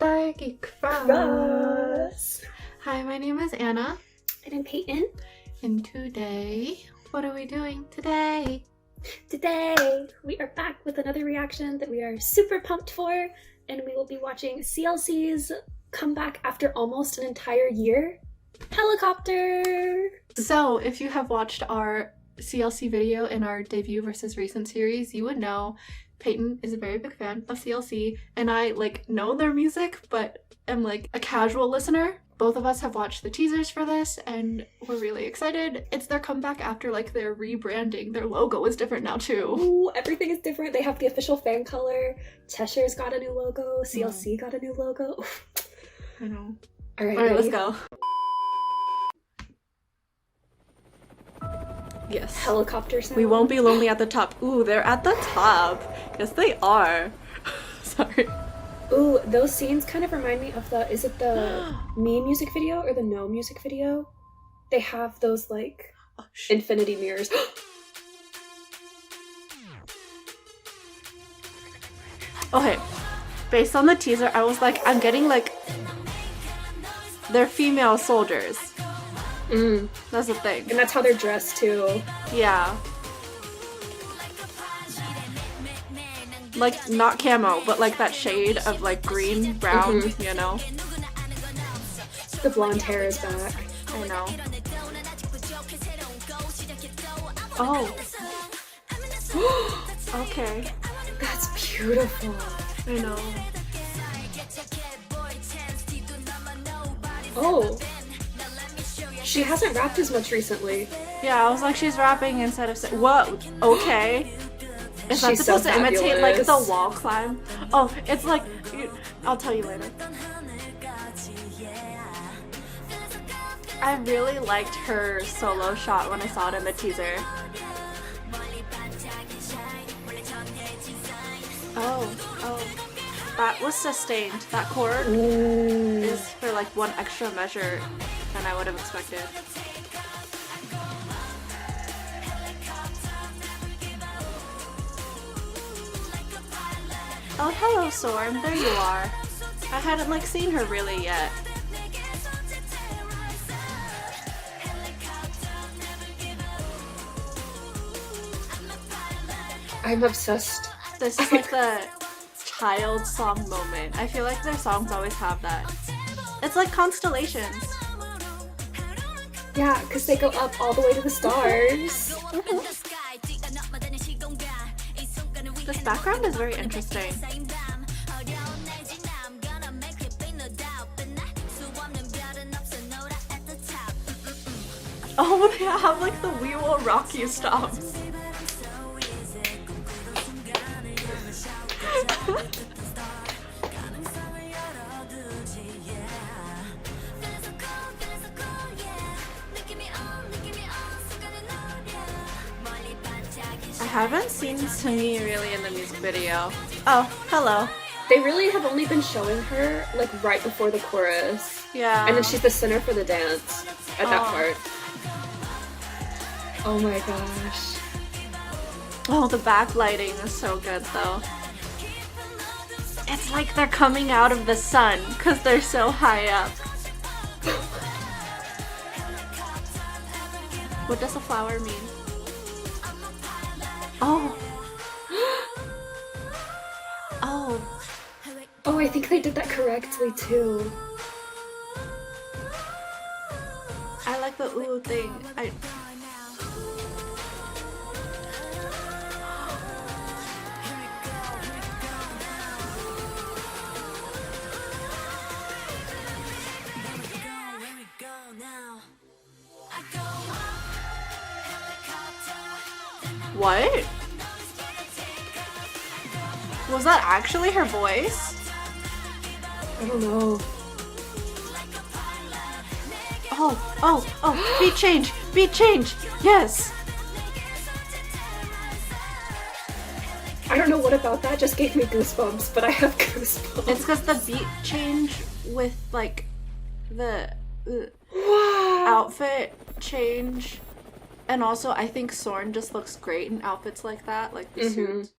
Goodbye, Geek Cross. Hi, my name is Anna. And I'm Peyton. And today, what are we doing today? Today, we are back with another reaction that we are super pumped for, and we will be watching CLC's comeback after almost an entire year, Helicopter! So, if you have watched our CLC video in our debut versus recent series, you would know Peyton is a very big fan of CLC, and I know their music, but am a casual listener. Both of us have watched the teasers for this, and we're really excited. It's their comeback after their rebranding. Their logo is different now too. Ooh, everything is different. They have the official fan color. Cheshire's got a new logo. CLC got a new logo. I know. Alright, let's go. Yes. Helicopter sound. We won't be lonely at the top. Ooh, they're at the top. Yes, they are. Sorry. Ooh, those scenes kind of remind me of the, is it the Me music video or the No music video? They have those infinity mirrors. Okay, based on the teaser, I was I'm getting they're female soldiers. That's the thing. And that's how they're dressed too. Yeah. Not camo, but that shade of green, brown, you know? The blonde hair is back. I know. Oh. Okay. That's beautiful. I know. Oh. She hasn't rapped as much recently. Yeah, I was she's rapping instead of what? Okay. Is that She's supposed so to imitate fabulous. the wall climb? Oh, it's I'll tell you later. I really liked her solo shot when I saw it in the teaser. Oh. That was sustained. That chord is for one extra measure than I would have expected. Oh, hello, Sorn. There you are. I hadn't seen her really yet. I'm obsessed. This is the child song moment. I feel their songs always have that. It's like constellations. Yeah, because they go up all the way to the stars. This background is very interesting. Oh, they have the We Will Rock You stomps. I haven't seen Sungi really in the music video. Oh, hello. They really have only been showing her right before the chorus. Yeah. And then she's the center for the dance at that part. Oh my gosh. Oh, the backlighting is so good though. It's they're coming out of the sun because they're so high up. What does a flower mean? Oh. Oh. Oh, I think they did that correctly too. I like the ooh thing. What? Was that actually her voice? I don't know. Oh, beat change! Beat change! Yes! I don't know what about that just gave me goosebumps, but I have goosebumps. It's because the beat change with the Wow. outfit change, and also I think Sorn just looks great in outfits like that, the suit.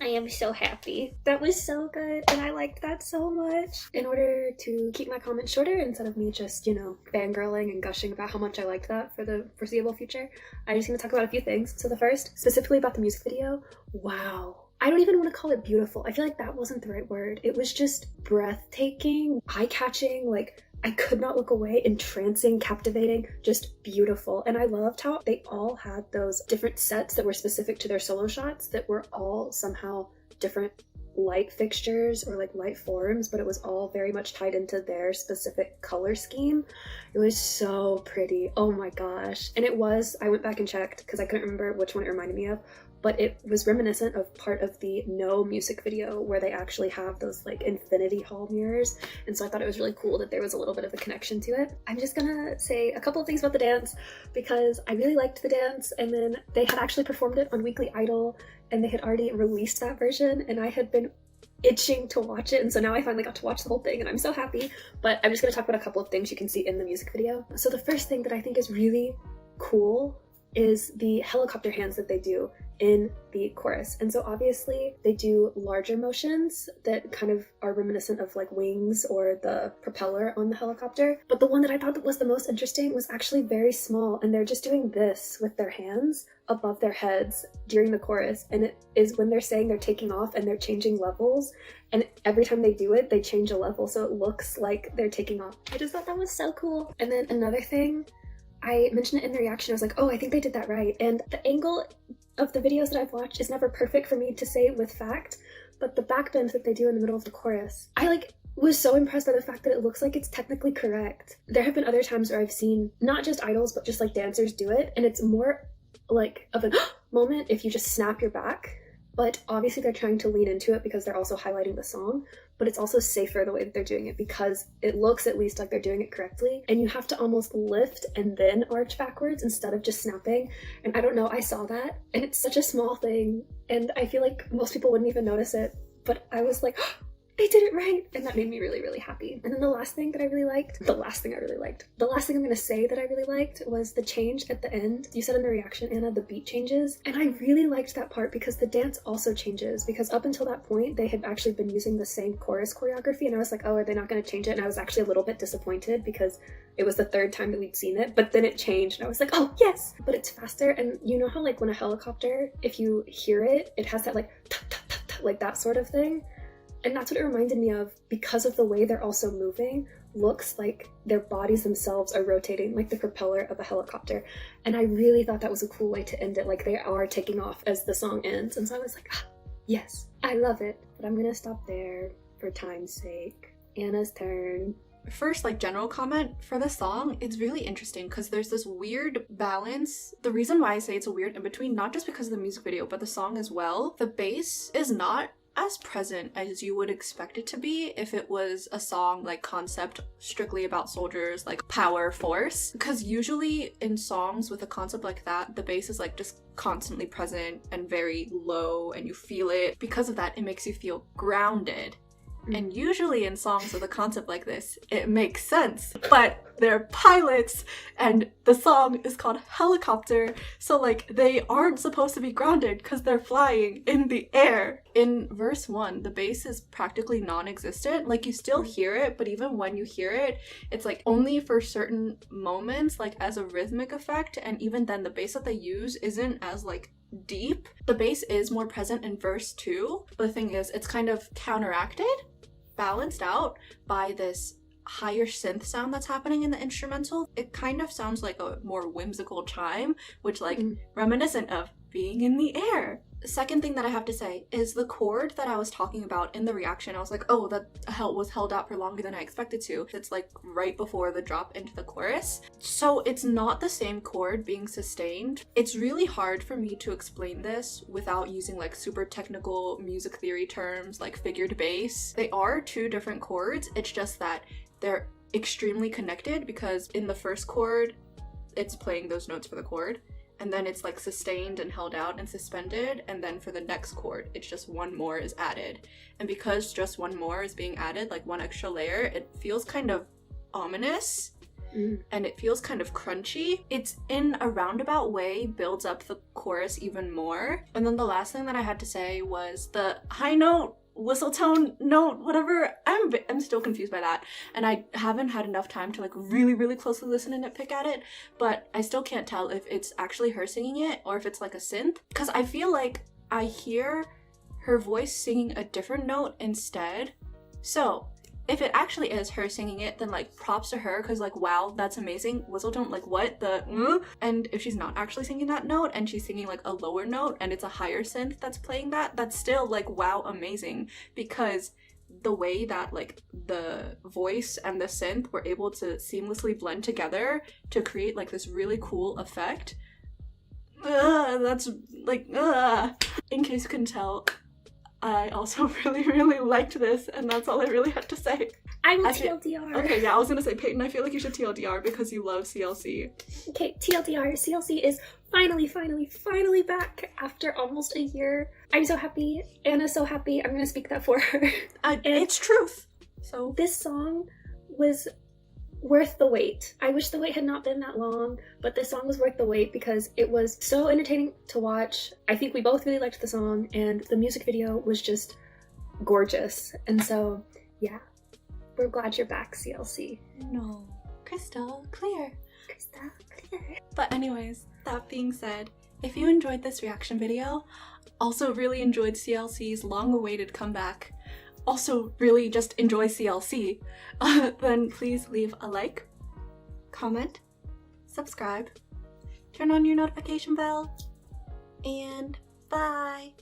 I am so happy. That was so good, and I liked that so much. In order to keep my comments shorter, instead of me just, you know, fangirling and gushing about how much I liked that for the foreseeable future, I'm just gonna talk about a few things. So the first, specifically about the music video, wow. I don't even want to call it beautiful. I feel like that wasn't the right word. It was just breathtaking, eye-catching, like I could not look away, entrancing, captivating, just beautiful. And I loved how they all had those different sets that were specific to their solo shots that were all somehow different light fixtures or like light forms, but it was all very much tied into their specific color scheme. It was so pretty. Oh my gosh. And it was, I went back and checked because I couldn't remember which one it reminded me of, but it was reminiscent of part of the No music video where they actually have those like infinity hall mirrors. And so I thought it was really cool that there was a little bit of a connection to it. I'm just gonna say a couple of things about the dance because I really liked the dance, and then they had actually performed it on Weekly Idol and they had already released that version and I had been itching to watch it, and so now I finally got to watch the whole thing and I'm so happy. But I'm just gonna talk about a couple of things you can see in the music video. So the first thing that I think is really cool is the helicopter hands that they do in the chorus. And so obviously they do larger motions that kind of are reminiscent of like wings or the propeller on the helicopter. But the one that I thought that was the most interesting was actually very small, and they're just doing this with their hands above their heads during the chorus. And it is when they're saying they're taking off and they're changing levels, and every time they do it, they change a level so it looks like they're taking off. I just thought that was so cool. And then another thing, I mentioned it in the reaction, I was like, oh, I think they did that right. And the angle of the videos that I've watched is never perfect for me to say with fact, but the backbend that they do in the middle of the chorus, I was so impressed by the fact that it looks like it's technically correct. There have been other times where I've seen not just idols, but just like dancers do it, and it's more like of a moment if you just snap your back. But obviously they're trying to lean into it because they're also highlighting the song, but it's also safer the way that they're doing it because it looks at least like they're doing it correctly, and you have to almost lift and then arch backwards instead of just snapping. And I don't know, I saw that and it's such a small thing and I feel like most people wouldn't even notice it, but I was like, they did it right, and that made me really, really happy. And then the last thing I'm gonna say that I really liked was the change at the end. You said in the reaction, Anna, the beat changes, and I really liked that part because the dance also changes, because up until that point they had actually been using the same chorus choreography, and I was like, oh, are they not going to change it? And I was actually a little bit disappointed because it was the third time that we'd seen it, but then it changed and I was like, oh yes, but it's faster. And you know how like when a helicopter, if you hear it, it has that like tut, tut, tut, tut, like that sort of thing. And that's what it reminded me of, because of the way they're also moving, looks like their bodies themselves are rotating like the propeller of a helicopter. And I really thought that was a cool way to end it, like they are taking off as the song ends. And so I was like, yes, I love it. But I'm gonna stop there for time's sake. Anna's turn. First, like, general comment for the song, it's really interesting because there's this weird balance. The reason why I say it's a weird in between, not just because of the music video, but the song as well. The bass is not as present as you would expect it to be if it was a song like concept strictly about soldiers, like power, force. Because usually in songs with a concept like that, the bass is like just constantly present and very low and you feel it. Because of that, it makes you feel grounded. And usually in songs with a concept like this, it makes sense, but they're pilots and the song is called Helicopter, so like they aren't supposed to be grounded because they're flying in the air. In verse 1, the bass is practically non-existent. Like you still hear it, but even when you hear it, it's like only for certain moments, like as a rhythmic effect, and even then the bass that they use isn't as like deep. The bass is more present in verse 2, but the thing is, it's kind of counteracted, balanced out by this higher synth sound that's happening in the instrumental. It kind of sounds like a more whimsical chime, which like reminiscent of being in the air. The second thing that I have to say is the chord that I was talking about in the reaction. I was like, oh, that was held out for longer than I expected to. It's like right before the drop into the chorus. So it's not the same chord being sustained. It's really hard for me to explain this without using like super technical music theory terms like figured bass. They are two different chords. It's just that they're extremely connected because in the first chord, it's playing those notes for the chord. And then it's like sustained and held out and suspended, and then for the next chord it's just one more is added. And because just one more is being added, like one extra layer, it feels kind of ominous. and it feels kind of crunchy. It's in a roundabout way builds up the chorus even more. And then the last thing that I had to say was the high note, whistle tone note, whatever. I'm still confused by that, and I haven't had enough time to like really closely listen and nitpick at it, but I still can't tell if it's actually her singing it or if it's like a synth, because I feel like I hear her voice singing a different note instead. So if it actually is her singing it, then like props to her, because like wow, that's amazing. Whistle tone, like what the And if she's not actually singing that note and she's singing like a lower note and it's a higher synth that's playing that, that's still like wow, amazing, because the way that like the voice and the synth were able to seamlessly blend together to create like this really cool effect. That's like in case you couldn't tell, I also really liked this, and that's all I really had to say. I will TLDR. Okay, yeah, I was gonna say, Peyton, I feel like you should TLDR because you love CLC. Okay, TLDR, CLC is finally back after almost a year. I'm so happy, Anna's so happy, I'm gonna speak that for her. It's truth. So this song was worth the wait. I wish the wait had not been that long, but this song was worth the wait because it was so entertaining to watch. I think we both really liked the song, and the music video was just gorgeous. And so, yeah, we're glad you're back, CLC. No, crystal clear. Crystal clear. But anyways, that being said, if you enjoyed this reaction video, also really enjoyed CLC's long-awaited comeback, also really just enjoy CLC, then please leave a like, comment, subscribe, turn on your notification bell, and bye!